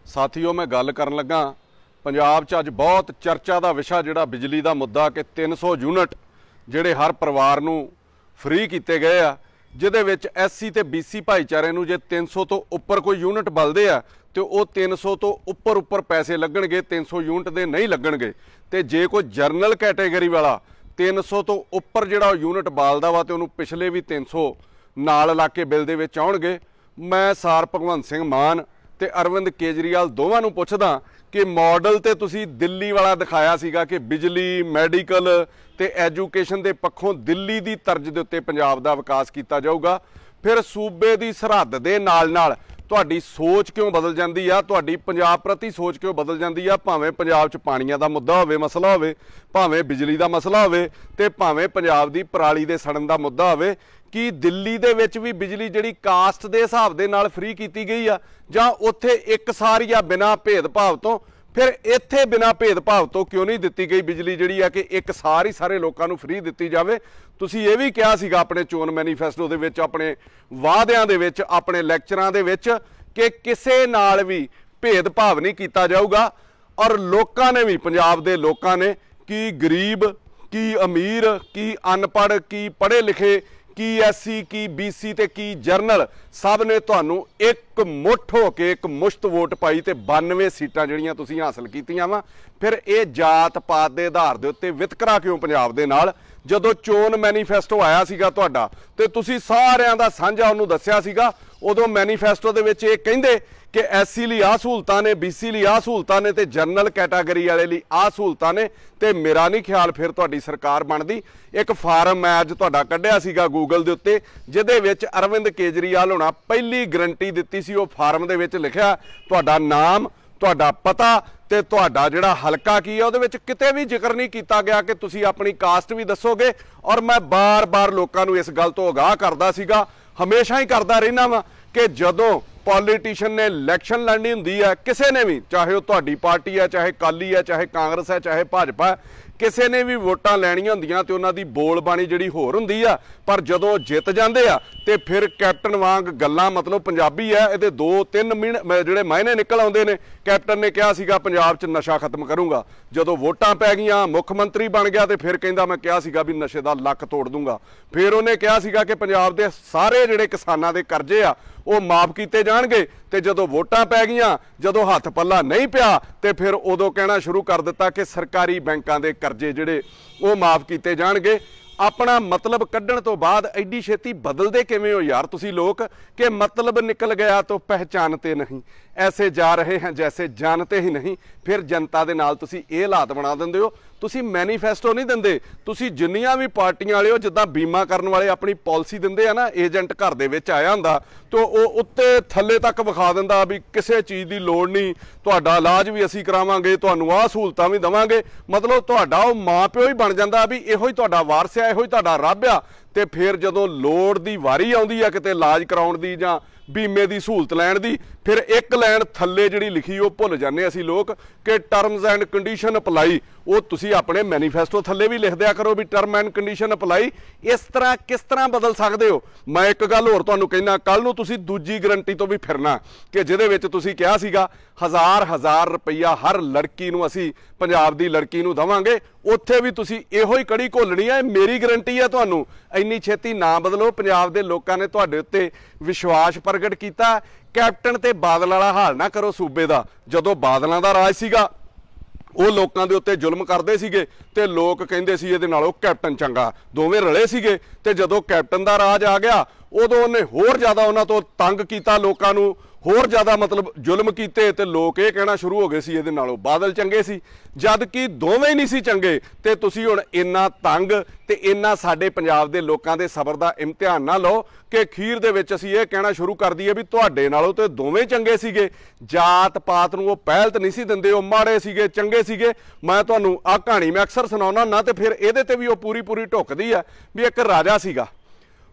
साथियों मैं गल करन लगा पंजाब च अज बहुत चर्चा का विषय जिहड़ा बिजली का मुद्दा कि 300 यूनिट जिहड़े हर परिवार नूं फ्री किए गए आ, जिहदे विच SC ते BC भाईचारे नूं जे 300 तो उपर कोई यूनिट बलदे आ तो वो 300 तो उपर पैसे लगणगे, 300 यूनिट दे नहीं लगणगे। ते जे कोई जरनल कैटेगरी वाला 300 तो उपर जिहड़ा यूनिट बालदा वा ते उहनूं पिछले भी 300 नाल ला के बिल दे विच आउणगे। मैं सार भगवंत सिंह मान ते अरविंद केजरीवाल दोवां नूं पुछदा कि मॉडल ते तुसी दिल्ली वाला दिखाया सीगा कि बिजली मैडिकल ते एजुकेशन दे पक्षों दिल्ली दी तर्ज दे उत्ते पंजाब दा विकास कीता जाऊगा, फिर सूबे दी सरहद दे नाल नाल तुहाडी सोच क्यों बदल जाती आ, तुहाडी पंजाब प्रति सोच क्यों बदल जाती आ। भावें पंजाब च पाणीआं दा मुद्दा होवे, मसला होवे, भावें बिजली दा मसला होवे ते भावें पंजाब दी पराली दे सड़न दा मुद्दा होवे, कि दिल्ली दे विच भी बिजली जिहड़ी कास्ट दे हिसाब दे नाल फ्री कीती गई आ जां उत्थे एक सारी आ बिना भेदभाव तो, फिर इत्थे बिना भेदभाव तो क्यों नहीं दित्ती गई बिजली जिहड़ी आ कि एक सारी सारे लोकां नूं फ्री दित्ती जावे। तुसीं ये भी कहा सीगा अपने चोण मैनीफेस्टो दे विच, अपने वादियां दे विच, अपने लैक्चरां दे विच कि किसे नाल भी भेदभाव नहीं कीता जाऊगा। और लोकां ने भी, पंजाब दे लोकां ने, की गरीब की अमीर की अनपढ़ की पढ़े लिखे की SC की BC ते की जरनल, सब ने तुहानूं एक मुठ हो के एक मुश्त वोट पाई ते 92 सीटां जिहड़ियां तुसीं हासिल कीतीआं वा। फिर ये जात पात दे आधार दे उत्ते वितकरा क्यों पंजाब दे नाल? जदों चोण मैनीफेस्टो आया सीगा तुहाडा ते तुसीं सारिआं दा साਂਝਾ ਉਹਨੂੰ ਦੱਸਿਆ ਸੀਗਾ, उदों मैनीफेस्टो दे विच ये कहिंदे कि SC लई आ सहूलतां ने, BC लई आ सहूलतां ने ते जनरल कैटागरी वाले लई आ सहूलतां ने। ते मेरा नहीं ख्याल फिर तुहाडी सरकार बनदी। एक फार्म मैं अज तुहाडा कढिआ सीगा गूगल दे उत्ते, जिहदे विच अरविंद केजरीवाल होना पहली गरंटी दित्ती सी। वो फार्म दे विच लिखिआ तुहाडा नाम, तुहाडा पता ते तुहाडा जिहड़ा हलका की है, उहदे विच किते भी जिक्र नहीं किया गया कि तुसीं अपनी कास्ट भी दसोगे। और मैं बार बार लोकां नूं इस गल तो आगाह करदा सीगा, हमेशा ही करदा रहिना वा कि जदों पॉलीटिशियन ने इलैक्शन लड़नी हुंदी है, किसी ने भी, चाहे वो तुहाडी पार्टी है, चाहे अकाली है, चाहे कांग्रेस है, चाहे भाजपा है, किसी ने भी वोटां लैणियां हुंदियां ते उन्हां दी बोल बाणी जिहड़ी होर हुंदी आ, पर जदों जित जांदे आ ते फिर कैप्टन वांग गल्लां, मतलब पंजाबी है, इहदे 2-3 जिहड़े मायने निकल आउंदे ने। कैप्टन ने कहा सीगा पंजाब च नशा खत्म करूंगा, जदों वोटां पै गईयां मुख मंत्री बन गया ते फिर कहंदा मैं कहा सीगा भी नशे दा लक तोड़ दूंगा। फिर उहने कहा सीगा कि पंजाब दे सारे जिहड़े किसानां दे करजे आ वो माफ किए जाणगे, ते जदों वोटां पै गईयां, जदों हत्थ पल्ला नहीं पिया ते फिर उदों कहना शुरू कर दिता कि सरकारी बैंकां दे करजे जिहड़े वो माफ किए जाणगे। अपना मतलब कढ़ण तो बाद एडी छेती बदलते किवें हो यार तुसी लोग कि मतलब निकल गया तो पहचानते नहीं, ऐसे जा रहे हैं जैसे जानते ही नहीं। फिर जनता दे नाल तुसी ये हालात बना दिंदे हो। तुसी मैनीफेस्टो नहीं दिंदे, तुसी जिन्नियां भी पार्टियां वाले हो, जिद्दां बीमा करन वाले अपनी पॉलिसी दिंदे आ ना, एजेंट घर दे विच आया हुंदा तो वो उत्ते थल्ले तक विखा दिंदा भी किसी चीज़ की लोड़ नहीं, तुहाडा इलाज भी असीं करावांगे, तुहानूं आह सहूलतां भी देवांगे। मतलब तुहाडा वो माँ प्यो ही बन जांदा भी इहो ही तुहाडा वारस आ, इहो ही तुहाडा रब आ। ते फिर जदों लोड़ दी वारी आउंदी आ किते इलाज कराउण दी जां बीमे की सहूलत लैण दी, फिर एक लैन थल्ले जिहड़ी लिखी वो भुल जाने असीं लोग कि टर्म्स एंड कंडीशन अपलाई। वो तुसीं अपने मैनीफेस्टो थल्ले भी लिख दिया करो भी टर्म एंड कंडीशन अपलाई। इस तरह किस तरह बदल सकते हो? मैं एक गल होर तुहानूं कहना, कल नूं तुसीं दूजी गरंटी तो भी फिरना कि जिहदे विच तुसीं कहा सीगा 1000 रुपया हर लड़की नूं असीं पंजाब दी लड़की नूं देवांगे, उत्थे भी तुसीं इहो ही कड़ी घोलणी है। मेरी गरंटी है तुहानूं, इन्नी छेती ना बदलो। पंजाब दे लोकां ने तुहाडे उत्ते विश्वास प्रगट कीता। कैप्टन ते बादल वाला हाल ना करो सूबे दा। जदों बादलों का राज सीगा वो लोगों के उत्ते जुल्म करते सीगे ते लोग कहिंदे सी इहदे नालों कैप्टन चंगा, दोवें रले सीगे। ते जदों कैप्टन का राज आ गया उदों उन्हें होर ज़्यादा उन्हां तों तंग कीता, लोकां नूं होर ज़्यादा मतलब जुल्म कीते ते लोग ये कहना शुरू हो गए सी इहदे नालों बादल चंगे सी, जद कि दोवें नहीं सी चंगे। ते तुसीं हुण इन्ना तंग ते इन्ना साडे पंजाब दे लोकां दे सबर दा इम्तिहान ना लो कि खीर दे विच असीं ये कहना शुरू कर दईए भी तुहाडे नालों ते दोवें चंगे सीगे। जात पात नूं वो पहल नहीं सी दिंदे, वो माड़े सीगे चंगे सीगे। मैं तुहानूं आ कहानी मैं अक्सर सुणाउणा ना, ते फिर इहदे ते भी वो पूरी पूरी ढुकदी है भी एक राजा सीगा,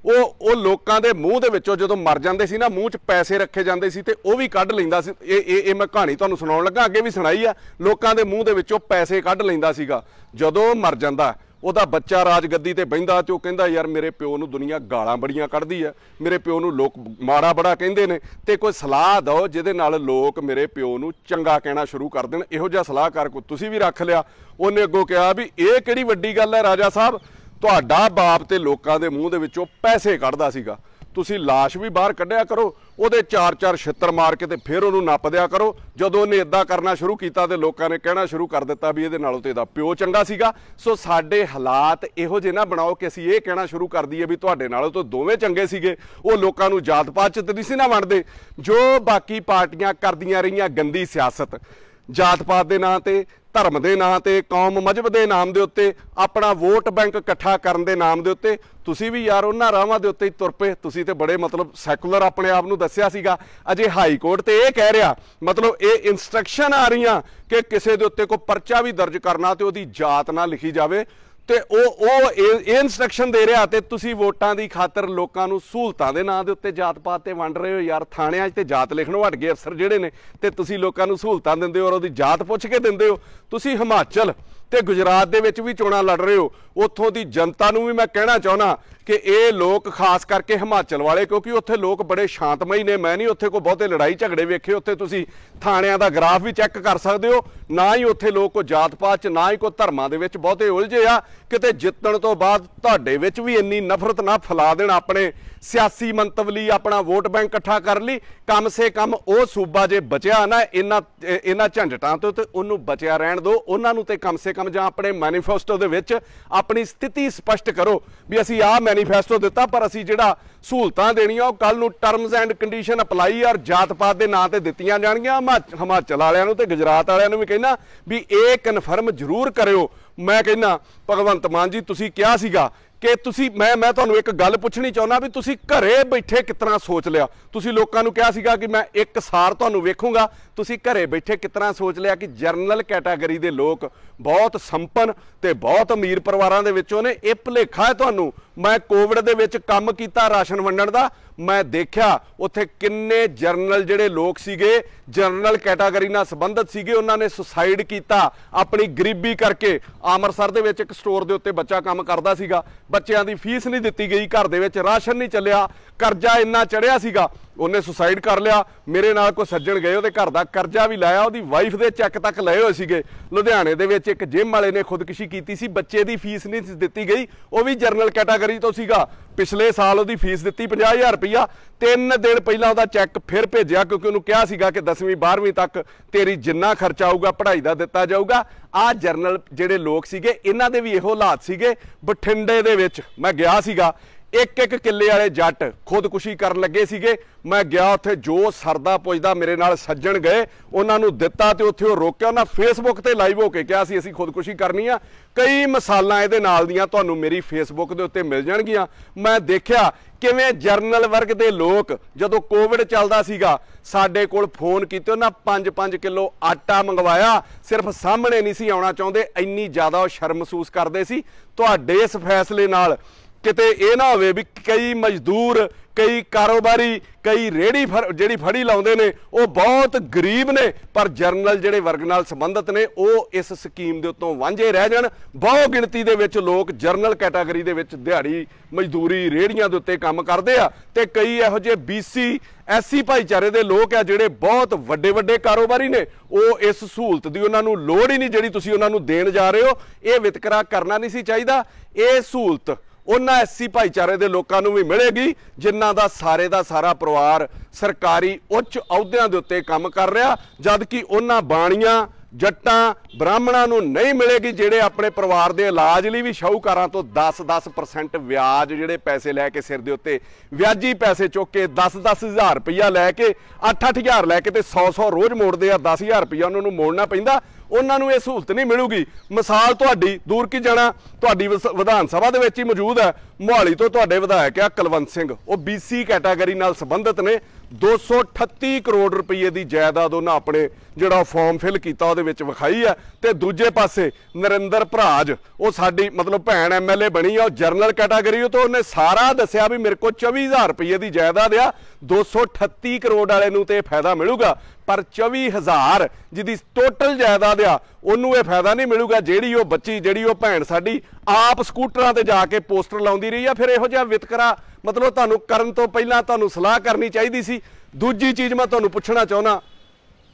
वो लोगों के मूँह के विचों जदों मर जाते सी ना, मूँह च पैसे रखे जाते सी ते वो भी कढ़ लैंदा सी। ये मैं कहानी तुहानूं सुणाउण लगा, अगे भी सुणाई आ। लोगों के मूँह के विचों पैसे कढ़ लैंदा सीगा, जदों मर जांदा ਉਹਦਾ ਬੱਚਾ ਰਾਜਗੱਦੀ ਤੇ ਬਹਿੰਦਾ ਤੇ ਉਹ ਕਹਿੰਦਾ ਯਾਰ ਮੇਰੇ ਪਿਓ ਨੂੰ ਦੁਨੀਆ ਗਾਲਾਂ ਬੜੀਆਂ ਕੱਢਦੀ ਹੈ, ਮੇਰੇ ਪਿਓ ਨੂੰ ਲੋਕ ਮਾੜਾ ਬੜਾ ਕਹਿੰਦੇ ਨੇ, ਤੇ ਕੋਈ ਸਲਾਹ ਦਿਓ ਜਿਹਦੇ ਨਾਲ ਲੋਕ ਮੇਰੇ ਪਿਓ ਨੂੰ ਚੰਗਾ ਕਹਿਣਾ ਸ਼ੁਰੂ ਕਰ ਦੇਣ। ਇਹੋ ਜਿਹਾ ਸਲਾਹਕਾਰ ਕੋਈ ਤੁਸੀਂ ਵੀ ਰੱਖ ਲਿਆ। ਉਹਨੇ ਅੱਗੋਂ ਕਿਹਾ ਵੀ ਇਹ ਕਿਹੜੀ ਵੱਡੀ ਗੱਲ ਹੈ ਰਾਜਾ ਸਾਹਿਬ, ਤੁਹਾਡਾ ਬਾਪ ਤੇ ਲੋਕਾਂ ਦੇ ਮੂੰਹ ਦੇ ਵਿੱਚੋਂ ਪੈਸੇ ਕੱਢਦਾ ਸੀਗਾ, ਤੁਸੀਂ ਲਾਸ਼ ਵੀ ਬਾਹਰ ਕੱਢਿਆ ਕਰੋ, ਉਹਦੇ 4-4 ਛਿੱਤਰ ਮਾਰ ਕੇ ਤੇ ਫਿਰ ਉਹਨੂੰ ਨੱਪ ਦਿਆ ਕਰੋ। ਜਦੋਂ ਉਹਨੇ ਇਦਾਂ ਕਰਨਾ ਸ਼ੁਰੂ ਕੀਤਾ ਤੇ ਲੋਕਾਂ ਨੇ ਕਹਿਣਾ ਸ਼ੁਰੂ ਕਰ ਦਿੱਤਾ ਵੀ ਇਹਦੇ ਨਾਲੋਂ ਤੇ ਇਹਦਾ ਪਿਓ ਚੰਗਾ ਸੀਗਾ। ਸੋ ਸਾਡੇ ਹਾਲਾਤ ਇਹੋ ਜਿਹੇ ਨਾ ਬਣਾਓ ਕਿ ਅਸੀਂ ਇਹ ਕਹਿਣਾ ਸ਼ੁਰੂ ਕਰ ਦਈਏ ਵੀ ਤੁਹਾਡੇ ਨਾਲੋਂ ਤਾਂ ਦੋਵੇਂ ਚੰਗੇ ਸੀਗੇ। ਉਹ ਲੋਕਾਂ ਨੂੰ ਜਾਤ ਪਾਤ 'ਚ ਤੇ ਨਹੀਂ ਸੀ ਨਾ ਵੰਡਦੇ, ਜੋ ਬਾਕੀ ਪਾਰਟੀਆਂ ਕਰਦੀਆਂ ਰਹੀਆਂ ਗੰਦੀ ਸਿਆਸਤ, ਜਾਤ ਪਾਤ ਦੇ ਨਾਂ ਤੇ, ਧਰਮ ਦੇ ਨਾਂ ਤੇ, ਕੌਮ ਮਜ਼ਹਬ ਦੇ ਨਾਮ ਦੇ ਉੱਤੇ, ਆਪਣਾ ਵੋਟ ਬੈਂਕ ਇਕੱਠਾ ਕਰਨ ਦੇ ਨਾਮ ਦੇ ਉੱਤੇ ਤੁਸੀਂ ਵੀ ਯਾਰ ਉਹਨਾਂ ਰਾਹਾਂ ਦੇ ਉੱਤੇ ਹੀ ਤੁਰ ਪਏ। ਤੁਸੀਂ ਤੇ ਬੜੇ ਮਤਲਬ ਸੈਕੂਲਰ ਆਪਣੇ ਆਪ ਨੂੰ ਦੱਸਿਆ ਸੀਗਾ, ਅਜੇ ਹਾਈ ਕੋਰਟ ਤੇ ਇਹ ਕਹਿ ਰਿਹਾ, ਮਤਲਬ ਇਹ ਇਨਸਟਰਕਸ਼ਨ ਆ ਰਹੀਆਂ ਕਿ ਕਿਸੇ ਦੇ ਉੱਤੇ ਕੋਈ ਪਰਚਾ ਵੀ ਦਰਜ ਕਰਨਾ ਤੇ ਉਹਦੀ ਜਾਤ ਨਾ ਲਿਖੀ ਜਾਵੇ, ਤੇ ਉਹ ਇਹ ਇਨਸਟਰਕਸ਼ਨ ਦੇ ਰਿਹਾ ਤੇ ਤੁਸੀਂ ਵੋਟਾਂ ਦੀ ਖਾਤਰ ਲੋਕਾਂ ਨੂੰ ਸਹੂਲਤਾਂ ਦੇ ਨਾਂ ਦੇ ਉੱਤੇ ਜਾਤ ਪਾਤ ਤੇ ਵੰਡ ਰਹੇ ਹੋ। ਯਾਰ ਥਾਣਿਆਂ 'ਚ ਤੇ ਜਾਤ ਲਿਖਣੋਂ ਹਟ ਗਏ ਅਫਸਰ ਜਿਹੜੇ ਨੇ, ਤੇ ਤੁਸੀਂ ਲੋਕਾਂ ਨੂੰ ਸਹੂਲਤਾਂ ਦਿੰਦੇ ਹੋ ਔਰ ਉਹਦੀ ਜਾਤ ਪੁੱਛ ਕੇ ਦਿੰਦੇ ਹੋ। ਤੁਸੀਂ ਹਿਮਾਚਲ ਤੇ ਗੁਜਰਾਤ ਦੇ ਵਿੱਚ ਵੀ ਚੋਣਾਂ ਲੜ ਰਹੇ ਹੋ, ਉੱਥੋਂ ਦੀ ਜਨਤਾ ਨੂੰ ਵੀ ਮੈਂ ਕਹਿਣਾ ਚਾਹੁੰਦਾ ਕਿ ਇਹ ਲੋਕ ਖਾਸ ਕਰਕੇ ਹਿਮਾਚਲ ਵਾਲੇ, ਕਿਉਂਕਿ ਉੱਥੇ ਲੋਕ ਬੜੇ ਸ਼ਾਂਤਮਈ ਨੇ, ਮੈਂ ਨਹੀਂ ਉੱਥੇ ਕੋਈ ਬਹੁਤੇ ਲੜਾਈ ਝਗੜੇ ਵੇਖੇ। ਉੱਥੇ ਤੁਸੀਂ ਥਾਣਿਆਂ ਦਾ ਗ੍ਰਾਫ ਵੀ ਚੈੱਕ ਕਰ ਸਕਦੇ ਹੋ, ਨਾ ਹੀ ਉੱਥੇ ਲੋਕ ਕੋਈ ਜਾਤ ਪਾਤ 'ਚ ਨਾ ਹੀ ਕੋਈ ਧਰਮਾਂ ਦੇ ਵਿੱਚ ਬਹੁਤੇ ਉਲਝੇ ਆ। ਕਿਤੇ ਜਿੱਤਣ ਤੋਂ ਬਾਅਦ ਤੁਹਾਡੇ ਵਿੱਚ ਵੀ ਇੰਨੀ ਨਫ਼ਰਤ ਨਾ ਫੈਲਾ ਦੇਣ ਆਪਣੇ ਸਿਆਸੀ ਮੰਤਵ ਲਈ, ਆਪਣਾ ਵੋਟ ਬੈਂਕ ਇਕੱਠਾ ਕਰਨ ਲਈ। ਕਮ ਸੇ ਕਮ ਉਹ ਸੂਬਾ ਜੇ ਬਚਿਆ ਨਾ ਇਹਨਾਂ ਝੰਡਟਾਂ ਤੋਂ, ਤੇ ਉਹਨੂੰ ਬਚਿਆ ਰਹਿਣ ਦਿਓ। ਉਹਨਾਂ ਨੂੰ ਤੇ ਕਮ ਸੇ ਕਮ ਜਾਂ ਆਪਣੇ ਮੈਨੀਫੈਸਟੋ ਦੇ ਵਿੱਚ ਆਪਣੀ ਸਥਿਤੀ ਸਪਸ਼ਟ ਕਰੋ ਵੀ ਅਸੀਂ ਆਹ ਮੈਨੀਫੈਸਟੋ ਦਿੱਤਾ, ਪਰ ਅਸੀਂ ਜਿਹੜਾ ਸਹੂਲਤਾਂ ਦੇਣੀਆਂ ਉਹ ਕੱਲ ਨੂੰ ਟਰਮਸ ਐਂਡ ਕੰਡੀਸ਼ਨ ਅਪਲਾਈ ਔਰ ਜਾਤ ਪਾਤ ਦੇ ਨਾਂ ਤੇ ਦਿੱਤੀਆਂ ਜਾਣਗੀਆਂ। ਹਿਮਾਚਲ ਵਾਲਿਆਂ ਨੂੰ ਤੇ ਗੁਜਰਾਤ ਵਾਲਿਆਂ ਨੂੰ ਵੀ ਕਹਿਣਾ ਵੀ ਇਹ ਕਨਫਰਮ ਜ਼ਰੂਰ ਕਰਿਓ। ਮੈਂ ਕਹਿੰਦਾ ਭਗਵੰਤ ਮਾਨ ਜੀ, ਤੁਸੀਂ ਕਿਹਾ ਸੀਗਾ ਕਿ ਤੁਸੀਂ ਮੈਂ ਤੁਹਾਨੂੰ ਇੱਕ ਗੱਲ ਪੁੱਛਣੀ ਚਾਹੁੰਦਾ ਵੀ ਤੁਸੀਂ ਘਰੇ ਬੈਠੇ ਕਿਸ ਤਰ੍ਹਾਂ ਸੋਚ ਲਿਆ। ਤੁਸੀਂ ਲੋਕਾਂ ਨੂੰ ਕਿਹਾ ਸੀਗਾ ਕਿ ਮੈਂ ਇੱਕ ਸਾਰ ਤੁਹਾਨੂੰ ਵੇਖੂੰਗਾ, ਤੁਸੀਂ ਘਰੇ ਬੈਠੇ ਕਿਸ ਤਰ੍ਹਾਂ ਸੋਚ ਲਿਆ ਕਿ ਜਰਨਲ ਕੈਟਾਗਰੀ ਦੇ ਲੋਕ ਬਹੁਤ ਸੰਪੰਨ ਤੇ ਬਹੁਤ ਅਮੀਰ ਪਰਿਵਾਰਾਂ ਦੇ ਵਿੱਚੋਂ ਨੇ। ਇਹ ਭੁਲੇਖਾ ਹੈ ਤੁਹਾਨੂੰ। ਮੈਂ ਕੋਵਿਡ ਦੇ ਵਿੱਚ ਕੰਮ ਕੀਤਾ ਰਾਸ਼ਨ ਵੰਡਣ ਦਾ, ਮੈਂ ਦੇਖਿਆ ਉੱਥੇ ਕਿੰਨੇ ਜਰਨਲ ਜਿਹੜੇ ਲੋਕ ਸੀਗੇ, ਜਰਨਲ ਕੈਟਾਗਰੀ ਨਾਲ ਸੰਬੰਧਿਤ ਸੀਗੇ, ਉਹਨਾਂ ਨੇ ਸੁਸਾਈਡ ਕੀਤਾ ਆਪਣੀ ਗਰੀਬੀ ਕਰਕੇ। ਅੰਮ੍ਰਿਤਸਰ ਦੇ ਵਿੱਚ ਇੱਕ ਸਟੋਰ ਦੇ ਉੱਤੇ ਬੱਚਾ ਕੰਮ ਕਰਦਾ ਸੀਗਾ, ਬੱਚਿਆਂ ਦੀ ਫੀਸ ਨਹੀਂ ਦਿੱਤੀ ਗਈ, ਘਰ ਦੇ ਵਿੱਚ ਰਾਸ਼ਨ ਨਹੀਂ ਚੱਲਿਆ, ਕਰਜ਼ਾ ਇੰਨਾ ਚੜਿਆ ਸੀਗਾ, ਉਹਨੇ ਸੁਸਾਈਡ ਕਰ ਲਿਆ। ਮੇਰੇ ਨਾਲ ਕੋਈ ਸੱਜਣ ਗਏ, ਉਹਦੇ ਘਰ ਦਾ ਕਰਜ਼ਾ ਵੀ ਲਾਇਆ, ਉਹਦੀ ਵਾਈਫ ਦੇ ਚੈੱਕ ਤੱਕ ਲਏ ਹੋਏ ਸੀਗੇ। ਲੁਧਿਆਣੇ ਦੇ ਵਿੱਚ ਇੱਕ ਜਿਮ ਵਾਲੇ ਨੇ ਖੁਦਕੁਸ਼ੀ ਕੀਤੀ ਸੀ, ਬੱਚੇ ਦੀ ਫੀਸ ਨਹੀਂ ਦਿੱਤੀ ਗਈ, ਉਹ ਵੀ ਜਰਨਲ ਕੈਟਾਗਰੀ ਤੋਂ ਸੀਗਾ। ਪਿਛਲੇ ਸਾਲ ਉਹਦੀ ਫੀਸ ਦਿੱਤੀ 50,000 ਰੁਪਈਆ, 3 ਦਿਨ ਪਹਿਲਾਂ ਉਹਦਾ ਚੈੱਕ ਫਿਰ ਭੇਜਿਆ, ਕਿਉਂਕਿ ਉਹਨੂੰ ਕਿਹਾ ਸੀਗਾ ਕਿ 10ਵੀਂ 12ਵੀਂ ਤੱਕ ਤੇਰੀ ਜਿੰਨਾ ਖਰਚਾ ਆਊਗਾ ਪੜ੍ਹਾਈ ਦਾ ਦਿੱਤਾ ਜਾਊਗਾ। ਆਹ ਜਰਨਲ ਜਿਹੜੇ ਲੋਕ ਸੀਗੇ, ਇਹਨਾਂ ਦੇ ਵੀ ਇਹੋ ਹਾਲਾਤ ਸੀਗੇ। ਬਠਿੰਡੇ ਦੇ ਵਿੱਚ ਮੈਂ ਗਿਆ ਸੀਗਾ, ਇੱਕ ਕਿੱਲੇ ਵਾਲੇ ਜੱਟ ਖੁਦਕੁਸ਼ੀ ਕਰਨ ਲੱਗੇ ਸੀਗੇ। ਮੈਂ ਗਿਆ ਉੱਥੇ, ਜੋ ਸਰਦਾ ਪੁੱਜਦਾ ਮੇਰੇ ਨਾਲ ਸੱਜਣ ਗਏ, ਉਹਨਾਂ ਨੂੰ ਦਿੱਤਾ ਤੇ ਉੱਥੇ ਉਹ ਰੋਕਿਆ। ਉਹਨਾਂ ਫੇਸਬੁੱਕ ਤੇ ਲਾਈਵ ਹੋ ਕੇ ਕਿਹਾ ਸੀ ਅਸੀਂ ਖੁਦਕੁਸ਼ੀ ਕਰਨੀ ਆ। ਕਈ ਮਿਸਾਲਾਂ ਇਹਦੇ ਨਾਲ ਦੀਆਂ ਤੁਹਾਨੂੰ ਮੇਰੀ ਫੇਸਬੁੱਕ ਦੇ ਉੱਤੇ ਮਿਲ ਜਾਣਗੀਆਂ। ਮੈਂ ਦੇਖਿਆ ਕਿਵੇਂ ਜਰਨਲ ਵਰਗ ਦੇ ਲੋਕ, ਜਦੋਂ ਕੋਵਿਡ ਚੱਲਦਾ ਸੀਗਾ, ਸਾਡੇ ਕੋਲ ਫੋਨ ਕੀਤੇ, ਉਹਨਾਂ 5-5 ਕਿਲੋ ਆਟਾ ਮੰਗਵਾਇਆ। ਸਿਰਫ ਸਾਹਮਣੇ ਨਹੀਂ ਸੀ ਆਉਣਾ ਚਾਹੁੰਦੇ, ਇੰਨੀ ਜ਼ਿਆਦਾ ਉਹ ਸ਼ਰਮ ਮਹਿਸੂਸ ਕਰਦੇ ਸੀ। ਤੁਹਾਡੇ ਇਸ ਫੈਸਲੇ ਨਾਲ ਕਿਤੇ ਇਹ ਨਾ ਹੋਵੇ ਵੀ ਕਈ ਮਜ਼ਦੂਰ, ਕਈ ਕਾਰੋਬਾਰੀ, ਕਈ ਰੇੜੀ ਜਿਹੜੀ ਫੜੀ ਲਾਉਂਦੇ ਨੇ ਉਹ ਬਹੁਤ ਗਰੀਬ ਨੇ, ਪਰ ਜਰਨਲ ਜਿਹੜੇ ਵਰਗ ਨਾਲ ਸੰਬੰਧਿਤ ਨੇ ਉਹ ਇਸ ਸਕੀਮ ਦੇ ਉੱਤੋਂ ਵਾਂਝੇ ਰਹਿ ਜਾਣ। ਬਹੁ ਗਿਣਤੀ ਦੇ ਵਿੱਚ ਲੋਕ ਜਰਨਲ ਕੈਟਾਗਰੀ ਦੇ ਵਿੱਚ ਦਿਹਾੜੀ ਮਜ਼ਦੂਰੀ ਰੇੜੀਆਂ ਦੇ ਉੱਤੇ ਕੰਮ ਕਰਦੇ ਆ, ਤੇ ਕਈ ਇਹੋ ਜਿਹੇ BC SC ਭਾਈਚਾਰੇ ਦੇ ਲੋਕ ਆ ਜਿਹੜੇ ਬਹੁਤ ਵੱਡੇ ਕਾਰੋਬਾਰੀ ਨੇ। ਉਹ ਇਸ ਸਹੂਲਤ ਦੀ ਉਹਨਾਂ ਨੂੰ ਲੋੜ ਹੀ ਨਹੀਂ ਜਿਹੜੀ ਤੁਸੀਂ ਉਹਨਾਂ ਨੂੰ ਦੇਣ ਜਾ ਰਹੇ ਹੋ। ਇਹ ਵਿਤਕਰਾ ਕਰਨਾ ਨਹੀਂ ਸੀ ਚਾਹੀਦਾ। ਇਹ ਸਹੂਲਤ ਉਹਨਾਂ SC ਭਾਈਚਾਰੇ ਦੇ ਲੋਕਾਂ ਨੂੰ ਵੀ ਮਿਲੇਗੀ ਜਿਨ੍ਹਾਂ ਦਾ ਸਾਰਾ ਪਰਿਵਾਰ ਸਰਕਾਰੀ ਉੱਚ ਅਹੁਦਿਆਂ ਦੇ ਉੱਤੇ ਕੰਮ ਕਰ ਰਿਹਾ, ਜਦ ਕਿ ਉਹਨਾਂ ਬਾਣੀਆਂ, ਜੱਟਾਂ, ਬ੍ਰਾਹਮਣਾਂ ਨੂੰ ਨਹੀਂ ਮਿਲੇਗੀ ਜਿਹੜੇ ਆਪਣੇ ਪਰਿਵਾਰ ਦੇ ਇਲਾਜ ਲਈ ਵੀ ਸ਼ਾਹੂਕਾਰਾਂ ਤੋਂ 10% ਵਿਆਜ ਜਿਹੜੇ ਪੈਸੇ ਲੈ ਕੇ ਸਿਰ ਦੇ ਉੱਤੇ ਵਿਆਜੀ ਪੈਸੇ ਚੁੱਕ ਕੇ 10-10 ਹਜ਼ਾਰ ਰੁਪਈਆ ਲੈ ਕੇ 8-8 ਹਜ਼ਾਰ ਲੈ ਕੇ ਤੇ 100 ਰੋਜ਼ ਮੋੜਦੇ ਆ। 10 ਹਜ਼ਾਰ ਰੁਪਈਆ ਉਹਨਾਂ ਨੂੰ ਮੋੜਨਾ ਪੈਂਦਾ, ਉਹਨਾਂ ਨੂੰ ਇਹ ਸਹੂਲਤ ਨਹੀਂ ਮਿਲੂਗੀ। ਮਿਸਾਲ ਤੁਹਾਡੀ ਦੂਰ ਕੀ ਜਾਣਾ, ਤੁਹਾਡੀ ਵਿਧਾਨ ਸਭਾ ਦੇ ਵਿੱਚ ਹੀ ਮੌਜੂਦ ਹੈ। ਮੋਹਾਲੀ ਤੋਂ ਤੁਹਾਡੇ ਵਿਧਾਇਕ ਆ ਕੁਲਵੰਤ ਸਿੰਘ, ਉਹ BC ਕੈਟਾਗਰੀ ਨਾਲ ਸੰਬੰਧਿਤ ਨੇ। 238 करोड़ रुपये की जायदाद उन्हें अपने ਜਿਹੜਾ ਫਾਰਮ ਫਿਲ ਕੀਤਾ ਉਹਦੇ ਵਿੱਚ ਵਿਖਾਈ ਹੈ। ਤੇ ਦੂਜੇ ਪਾਸੇ ਨਰਿੰਦਰ ਭਰਾਜ ਉਹ ਸਾਡੀ ਮਤਲਬ ਭੈਣ ਐਮਐਲਏ ਬਣੀ ਆ, ਉਹ ਜਰਨਲ ਕੈਟਾਗਰੀ ਤੋਂ ਉਹਨੇ ਸਾਰਾ ਦੱਸਿਆ ਵੀ ਮੇਰੇ ਕੋਲ 24,000 ਰੁਪਏ ਦੀ ਜਾਇਦਾਦ ਆ, 238 ਕਰੋੜ ਵਾਲੇ ਨੂੰ ਤੇ ਇਹ ਫਾਇਦਾ ਮਿਲੂਗਾ, ਪਰ 24,000 ਜਿਹਦੀ ਟੋਟਲ ਜਾਇਦਾਦ ਆ ਉਹਨੂੰ ਇਹ ਫਾਇਦਾ ਨਹੀਂ ਮਿਲੂਗਾ। ਜਿਹੜੀ ਉਹ ਬੱਚੀ ਜਿਹੜੀ ਉਹ ਭੈਣ ਸਾਡੀ ਆਪ ਸਕੂਟਰਾਂ ਤੇ ਜਾ ਕੇ ਪੋਸਟਰ ਲਾਉਂਦੀ ਰਹੀ ਆ। ਫਿਰ ਇਹੋ ਜਿਹਾ ਵਿਤਕਰਾ ਮਤਲਬ ਤੁਹਾਨੂੰ ਕਰਨ ਤੋਂ ਪਹਿਲਾਂ ਤੁਹਾਨੂੰ ਸਲਾਹ ਕਰਨੀ ਚਾਹੀਦੀ ਸੀ। ਦੂਜੀ ਚੀਜ਼ ਮੈਂ ਤੁਹਾਨੂੰ ਪੁੱਛਣਾ ਚਾਹੁੰਦਾ,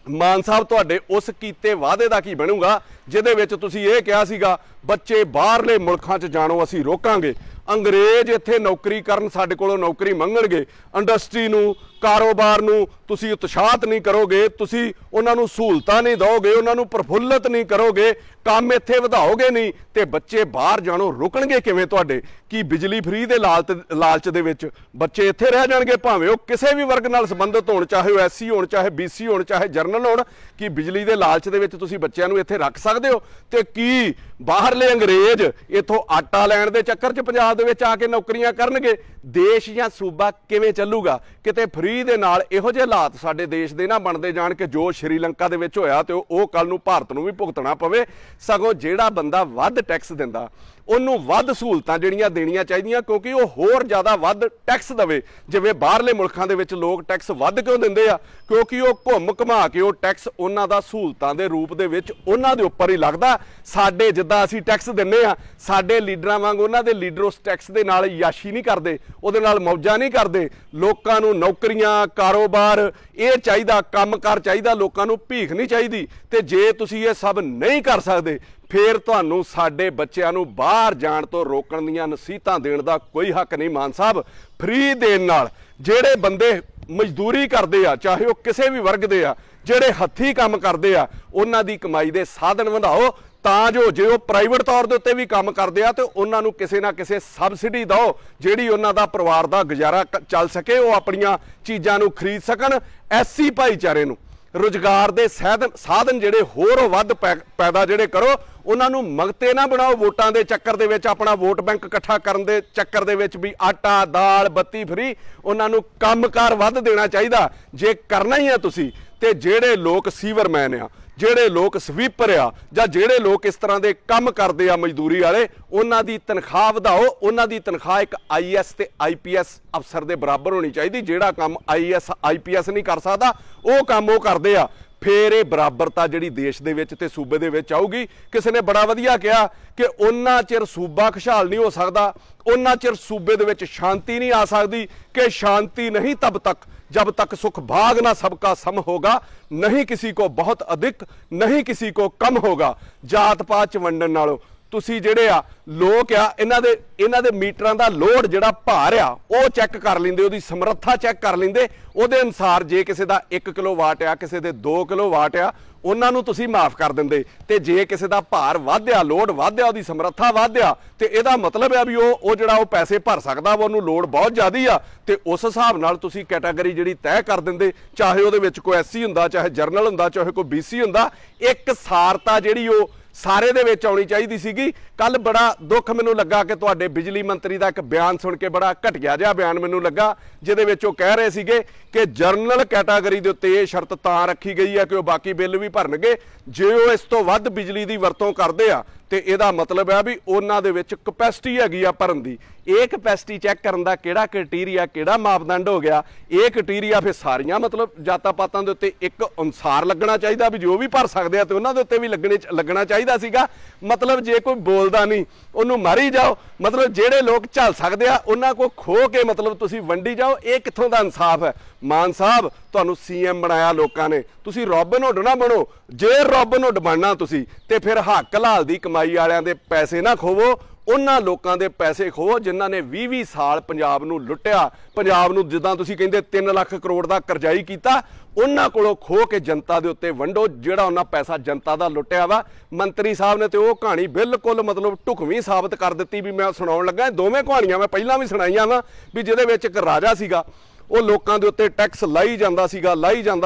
ਮਾਨ ਸਾਹਿਬ ਤੁਹਾਡੇ ਉਸ ਕੀਤੇ ਵਾਅਦੇ ਦਾ ਕੀ ਬਣੂਗਾ ਜਿਹਦੇ ਵਿੱਚ ਤੁਸੀਂ ਇਹ ਕਿਹਾ ਸੀਗਾ ਬੱਚੇ ਬਾਹਰਲੇ ਮੁਲਕਾਂ 'ਚ ਜਾਣੋਂ ਅਸੀਂ ਰੋਕਾਂਗੇ, ਅੰਗਰੇਜ਼ ਇੱਥੇ ਨੌਕਰੀ ਕਰਨ ਸਾਡੇ ਕੋਲੋਂ ਨੌਕਰੀ ਮੰਗਣਗੇ, ਇੰਡਸਟਰੀ ਨੂੰ ਕਾਰੋਬਾਰ ਨੂੰ ਤੁਸੀਂ ਉਤਸ਼ਾਹਤ ਨਹੀਂ ਕਰੋਗੇ, ਤੁਸੀਂ ਉਹਨਾਂ ਨੂੰ ਸਹੂਲਤਾਂ ਨਹੀਂ ਦਿਓਗੇ, ਉਹਨਾਂ ਨੂੰ ਪ੍ਰਫੁੱਲਤ ਨਹੀਂ ਕਰੋਗੇ, ਕੰਮ ਇੱਥੇ ਵਧਾਓਗੇ ਨਹੀਂ, ਤੇ ਬੱਚੇ ਬਾਹਰ ਜਾਣੋਂ ਰੁਕਣਗੇ ਕਿਵੇਂ ਤੁਹਾਡੇ? ਕੀ ਬਿਜਲੀ ਫਰੀ ਦੇ ਲਾਲਚ ਦੇ ਵਿੱਚ ਬੱਚੇ ਇੱਥੇ ਰਹਿ ਜਾਣਗੇ ਭਾਵੇਂ ਉਹ ਕਿਸੇ ਵੀ ਵਰਗ ਨਾਲ ਸੰਬੰਧਿਤ ਹੋਣ, ਚਾਹੇ ਉਹ ਐਸਸੀ ਹੋਣ, ਚਾਹੇ ਬੀਸੀ ਹੋਣ, ਚਾਹੇ ਜਰਨਲ ਹੋਣ? ਕੀ ਬਿਜਲੀ ਦੇ ਲਾਲਚ ਦੇ ਵਿੱਚ ਤੁਸੀਂ ਬੱਚਿਆਂ ਨੂੰ ਇੱਥੇ ਰੱਖ ਸਕਦੇ ਹੋ? ਤੇ ਕੀ ਬਾਹਰਲੇ ਅੰਗਰੇਜ਼ ਇੱਥੋਂ ਆਟਾ ਲੈਣ ਦੇ ਚੱਕਰ 'ਚ ਪੰਜਾਬ ਦੇ ਵਿੱਚ ਆ ਕੇ ਨੌਕਰੀਆਂ ਕਰਨਗੇ? ਦੇਸ਼ ਜਾਂ ਸੂਬਾ ਕਿਵੇਂ ਚੱਲੂਗਾ? ਕਿਤੇ ਫਰੀ ਦੇ ਨਾਲ ਇਹੋ ਜਿਹੇ ਹਾਲਾਤ ਸਾਡੇ ਦੇਸ਼ ਦੇ ਨਾ ਬਣਦੇ ਜਾਣ ਕਿ ਜੋ ਸ਼੍ਰੀਲੰਕਾ ਦੇ ਵਿੱਚ ਹੋਇਆ ਤੇ ਉਹ ਕੱਲ ਨੂੰ ਭਾਰਤ ਨੂੰ ਵੀ ਭੁਗਤਣਾ ਪਵੇ। ਸਗੋਂ ਜਿਹੜਾ ਬੰਦਾ ਵੱਧ ਟੈਕਸ ਦਿੰਦਾ ਉਹਨੂੰ ਵੱਧ ਸਹੂਲਤਾਂ ਜਿਹੜੀਆਂ ਦੇਣੀਆਂ ਚਾਹੀਦੀਆਂ, ਕਿਉਂਕਿ ਉਹ ਹੋਰ ਜ਼ਿਆਦਾ ਵੱਧ ਟੈਕਸ ਦੇਵੇ। ਜਿਵੇਂ ਬਾਹਰਲੇ ਮੁਲਕਾਂ ਦੇ ਵਿੱਚ ਲੋਕ ਟੈਕਸ ਵੱਧ ਕਿਉਂ ਦਿੰਦੇ ਆ? ਕਿਉਂਕਿ ਉਹ ਘੁੰਮ ਘੁਮਾ ਕੇ ਉਹ ਟੈਕਸ ਉਹਨਾਂ ਦਾ ਸਹੂਲਤਾਂ ਦੇ ਰੂਪ ਦੇ ਵਿੱਚ ਉਹਨਾਂ ਦੇ ਉੱਪਰ ਹੀ ਲੱਗਦਾ। ਸਾਡੇ ਜਿੱਦਾਂ ਅਸੀਂ ਟੈਕਸ ਦਿੰਦੇ ਆ, ਸਾਡੇ ਲੀਡਰਾਂ ਵਾਂਗ ਉਹਨਾਂ ਦੇ ਲੀਡਰ ਉਸ ਟੈਕਸ ਦੇ ਨਾਲ ਯਾਸ਼ੀ ਨਹੀਂ ਕਰਦੇ, ਉਹਦੇ ਨਾਲ ਮੌਜਾਂ ਨਹੀਂ ਕਰਦੇ। ਲੋਕਾਂ ਨੂੰ ਨੌਕਰੀਆਂ, ਕਾਰੋਬਾਰ ਇਹ ਚਾਹੀਦਾ, ਕੰਮਕਾਰ ਚਾਹੀਦਾ, ਲੋਕਾਂ ਨੂੰ ਭੀਖ ਨਹੀਂ ਚਾਹੀਦੀ। ਤੇ ਜੇ ਤੁਸੀਂ ਇਹ ਸਭ ਨਹੀਂ ਕਰ ਸਕਦੇ ਫਿਰ ਤੁਹਾਨੂੰ ਸਾਡੇ ਬੱਚਿਆਂ ਨੂੰ ਬਾਹਰ ਜਾਣ ਤੋਂ ਰੋਕਣ ਦੀਆਂ ਨਸੀਹਤਾਂ ਦੇਣ ਦਾ ਕੋਈ ਹੱਕ ਨਹੀਂ। ਮਾਨ ਸਾਹਿਬ, ਫ੍ਰੀ ਦੇਣ ਨਾਲ ਜਿਹੜੇ ਬੰਦੇ ਮਜ਼ਦੂਰੀ ਕਰਦੇ ਆ, ਚਾਹੇ ਉਹ ਕਿਸੇ ਵੀ ਵਰਗ ਦੇ ਆ, ਜਿਹੜੇ ਹੱਥੀਂ ਕੰਮ ਕਰਦੇ ਆ, ਉਹਨਾਂ ਦੀ ਕਮਾਈ ਦੇ ਸਾਧਨ ਵਧਾਓ ਤਾਂ ਜੋ ਜੇ ਉਹ ਪ੍ਰਾਈਵੇਟ ਤੌਰ ਦੇ ਉੱਤੇ ਵੀ ਕੰਮ ਕਰਦੇ ਆ ਤੇ ਉਹਨਾਂ ਨੂੰ ਕਿਸੇ ਨਾ ਕਿਸੇ ਸਬਸਿਡੀ ਦਿਓ ਜਿਹੜੀ ਉਹਨਾਂ ਦਾ ਪਰਿਵਾਰ ਦਾ ਗੁਜ਼ਾਰਾ ਚੱਲ ਸਕੇ, ਉਹ ਆਪਣੀਆਂ ਚੀਜ਼ਾਂ ਨੂੰ ਖਰੀਦ ਸਕਣ। ਐਸਸੀ ਭਾਈਚਾਰੇ ਨੂੰ ਰੁਜ਼ਗਾਰ ਦੇ ਸਾਧਨ ਜਿਹੜੇ ਹੋਰ ਵੱਧ ਪੈਦਾ ਜਿਹੜੇ ਕਰੋ, ਉਹਨਾਂ ਨੂੰ ਮੰਗਤੇ ਨਾ ਬਣਾਓ ਵੋਟਾਂ ਦੇ ਚੱਕਰ ਦੇ ਵਿੱਚ, ਆਪਣਾ ਵੋਟ ਬੈਂਕ ਇਕੱਠਾ ਕਰਨ ਦੇ ਚੱਕਰ ਦੇ ਵਿੱਚ ਵੀ ਆਟਾ ਦਾਲ ਬੱਤੀ ਫਰੀ। ਉਹਨਾਂ ਨੂੰ ਕੰਮਕਾਰ ਵੱਧ ਦੇਣਾ ਚਾਹੀਦਾ ਜੇ ਕਰਨਾ ਹੀ ਹੈ ਤੁਸੀਂ। ਤੇ ਜਿਹੜੇ ਲੋਕ ਸੀਵਰਮੈਨ ਆ, ਜਿਹੜੇ ਲੋਕ ਸਵੀਪਰ ਆ, ਜਾਂ ਜਿਹੜੇ ਲੋਕ ਇਸ ਤਰ੍ਹਾਂ ਦੇ ਕੰਮ ਕਰਦੇ ਆ ਮਜ਼ਦੂਰੀ ਵਾਲੇ, ਉਹਨਾਂ ਦੀ ਤਨਖਾਹ ਵਧਾਓ। ਉਹਨਾਂ ਦੀ ਤਨਖਾਹ ਇੱਕ IAS ਤੇ IPS ਅਫਸਰ ਦੇ ਬਰਾਬਰ ਹੋਣੀ ਚਾਹੀਦੀ। ਜਿਹੜਾ ਕੰਮ IAS IPS ਨਹੀਂ ਕਰ ਸਕਦਾ ਉਹ ਕੰਮ ਉਹ ਕਰਦੇ ਆ। ਫਿਰ ਇਹ ਬਰਾਬਰਤਾ ਜਿਹੜੀ ਦੇਸ਼ ਦੇ ਵਿੱਚ ਤੇ ਸੂਬੇ ਦੇ ਵਿੱਚ ਆਊਗੀ। ਕਿਸੇ ਨੇ ਬੜਾ ਵਧੀਆ ਕਿਹਾ ਕਿ ਉਹਨਾਂ ਚਿਰ ਸੂਬਾ ਖੁਸ਼ਹਾਲ ਨਹੀਂ ਹੋ ਸਕਦਾ, ਉਹਨਾਂ ਚਿਰ ਸੂਬੇ ਦੇ ਵਿੱਚ ਸ਼ਾਂਤੀ ਨਹੀਂ ਆ ਸਕਦੀ। ਕਿ ਸ਼ਾਂਤੀ ਨਹੀਂ ਤਬ ਤੱਕ जब तक सुख भाग ना सबका सम होगा, नहीं किसी को बहुत अधिक नहीं किसी को कम होगा। जात पात च वंडन नालों ਤੁਸੀਂ ਜਿਹੜੇ ਆ ਲੋਕ ਆ ਇਹਨਾਂ ਦੇ ਮੀਟਰਾਂ ਦਾ ਲੋਡ ਜਿਹੜਾ ਭਾਰ ਆ ਉਹ ਚੈੱਕ ਕਰ ਲੈਂਦੇ, ਉਹਦੀ ਸਮਰੱਥਾ ਚੈੱਕ ਕਰ ਲੈਂਦੇ। ਉਹਦੇ ਅਨੁਸਾਰ ਜੇ ਕਿਸੇ ਦਾ 1 ਕਿਲੋਵਾਟ ਆ, ਕਿਸੇ ਦੇ 2 ਕਿਲੋਵਾਟ ਆ, ਉਹਨਾਂ ਨੂੰ ਤੁਸੀਂ ਮਾਫ ਕਰ ਦਿੰਦੇ। ਤੇ ਜੇ ਕਿਸੇ ਦਾ ਭਾਰ ਵਧਿਆ, ਲੋਡ ਵਧਿਆ, ਉਹਦੀ ਸਮਰੱਥਾ ਵਧਿਆ, ਤੇ ਇਹਦਾ ਮਤਲਬ ਆ ਵੀ ਉਹ ਜਿਹੜਾ ਉਹ ਪੈਸੇ ਭਰ ਸਕਦਾ ਵਾ, ਉਹਨੂੰ ਲੋਡ ਬਹੁਤ ਜ਼ਿਆਦੀ ਆ, ਤੇ ਉਸ ਹਿਸਾਬ ਨਾਲ ਤੁਸੀਂ ਕੈਟਾਗਰੀ ਜਿਹੜੀ ਤੈਅ ਕਰ ਦਿੰਦੇ। ਚਾਹੇ ਉਹਦੇ ਵਿੱਚ ਕੋਈ ਐਸਸੀ ਹੁੰਦਾ, ਚਾਹੇ ਜਰਨਲ ਹੁੰਦਾ, ਚਾਹੇ ਕੋਈ BC ਹੁੰਦਾ। ਇੱਕ ਸਾਰਤਾ ਜਿਹੜੀ ਉਹ ਸਾਰੇ ਦੇ ਵਿੱਚ ਆਉਣੀ ਚਾਹੀਦੀ ਸੀਗੀ। ਕੱਲ ਬੜਾ ਦੁੱਖ ਮੈਨੂੰ ਲੱਗਾ ਕਿ ਤੁਹਾਡੇ ਬਿਜਲੀ ਮੰਤਰੀ ਦਾ ਇੱਕ ਬਿਆਨ ਸੁਣ ਕੇ ਬੜਾ ਘਟੀਆ ਜਿਹਾ ਬਿਆਨ ਮੈਨੂੰ ਲੱਗਾ, ਜਿਹਦੇ ਵਿੱਚ ਉਹ ਕਹਿ ਰਹੇ ਸੀਗੇ ਕਿ ਜਰਨਲ ਕੈਟਾਗਰੀ ਦੇ ਉੱਤੇ ਇਹ ਸ਼ਰਤ ਤਾਂ ਰੱਖੀ ਗਈ ਹੈ ਕਿ ਉਹ ਬਾਕੀ ਬਿੱਲ ਵੀ ਭਰਨਗੇ ਜੇ ਉਹ ਇਸ ਤੋਂ ਵੱਧ ਬਿਜਲੀ ਦੀ ਵਰਤੋਂ ਕਰਦੇ ਆ। ਤੇ ਇਹਦਾ ਮਤਲਬ ਹੈ ਵੀ ਉਹਨਾਂ ਦੇ ਵਿੱਚ ਕਪੈਸਿਟੀ ਹੈਗੀ ਆ ਭਰਨ ਦੀ। ਇਹ ਕਪੈਸਿਟੀ ਚੈੱਕ ਕਰਨ ਦਾ ਕਿਹੜਾ ਕ੍ਰਾਈਟੇਰੀਆ, ਕਿਹੜਾ ਮਾਪਦੰਡ ਹੋ ਗਿਆ? ਇਹ ਕ੍ਰਾਈਟੇਰੀਆ ਫਿਰ ਸਾਰੀਆਂ ਮਤਲਬ ਜਾਤਾਂ ਪਾਤਾਂ ਦੇ ਉੱਤੇ ਇੱਕ ਅਨੁਸਾਰ ਲੱਗਣਾ ਚਾਹੀਦਾ ਵੀ ਜੋ ਵੀ ਭਰ ਸਕਦੇ ਆ ਤੇ ਉਹਨਾਂ ਦੇ ਉੱਤੇ ਵੀ ਲੱਗਣਾ ਚਾਹੀਦਾ ਸੀਗਾ। ਮਤਲਬ ਜੇ ਕੋਈ ਬੋਲਦਾ ਨਹੀਂ ਉਹਨੂੰ ਮਾਰੀ ਜਾਓ, ਮਤਲਬ ਜਿਹੜੇ ਲੋਕ ਝੱਲ ਸਕਦੇ ਆ ਉਹਨਾਂ ਕੋਲ ਖੋ ਕੇ ਮਤਲਬ ਤੁਸੀਂ ਵੰਡੀ ਜਾਓ। ਇਹ ਕਿੱਥੋਂ ਦਾ ਇਨਸਾਫ ਹੈ? ਮਾਨ ਸਾਹਿਬ, ਤੁਹਾਨੂੰ CM ਬਣਾਇਆ ਲੋਕਾਂ ਨੇ, ਤੁਸੀਂ ਰੋਬਿਨ ਹੁੱਡ ਨਾ ਬਣੋ। ਜੇ ਰੋਬਿਨ ਹੁੱਡ ਬਣਨਾ ਤੁਸੀਂ ਤੇ ਫਿਰ ਹੱਕ ਹਲਾਲ ਦੀ ਕਮਾਈ ਵਾਲਿਆਂ ਦੇ ਪੈਸੇ ਨਾ ਖੋਵੋ, ਉਹਨਾਂ ਲੋਕਾਂ ਦੇ ਪੈਸੇ ਖੋਵੋ ਜਿਨ੍ਹਾਂ ਨੇ 20-20 ਸਾਲ ਪੰਜਾਬ ਨੂੰ ਲੁੱਟਿਆ। ਪੰਜਾਬ ਨੂੰ ਜਿੱਦਾਂ ਤੁਸੀਂ ਕਹਿੰਦੇ 3 ਲੱਖ ਕਰੋੜ ਦਾ ਕਰਜ਼ਾਈ ਕੀਤਾ, ਉਹਨਾਂ ਕੋਲੋਂ ਖੋ ਕੇ ਜਨਤਾ ਦੇ ਉੱਤੇ ਵੰਡੋ ਜਿਹੜਾ ਉਹਨਾਂ ਪੈਸਾ ਜਨਤਾ ਦਾ ਲੁੱਟਿਆ ਵਾ। ਮੰਤਰੀ ਸਾਹਿਬ ਨੇ ਤੇ ਉਹ ਕਹਾਣੀ ਬਿਲਕੁਲ ਮਤਲਬ ਢੁਕਵੀਂ ਸਾਬਤ ਕਰ ਦਿੱਤੀ ਵੀ ਮੈਂ ਸੁਣਾਉਣ ਲੱਗਾ। ਦੋਵੇਂ ਕਹਾਣੀਆਂ ਮੈਂ ਪਹਿਲਾਂ ਵੀ ਸੁਣਾਈਆਂ ਵਾ ਵੀ ਜਿਹਦੇ ਵਿੱਚ ਇੱਕ ਰਾਜਾ ਸੀਗਾ, ਉਹ ਲੋਕਾਂ ਦੇ ਉੱਤੇ ਟੈਕਸ ਲਾਈ ਜਾਂਦਾ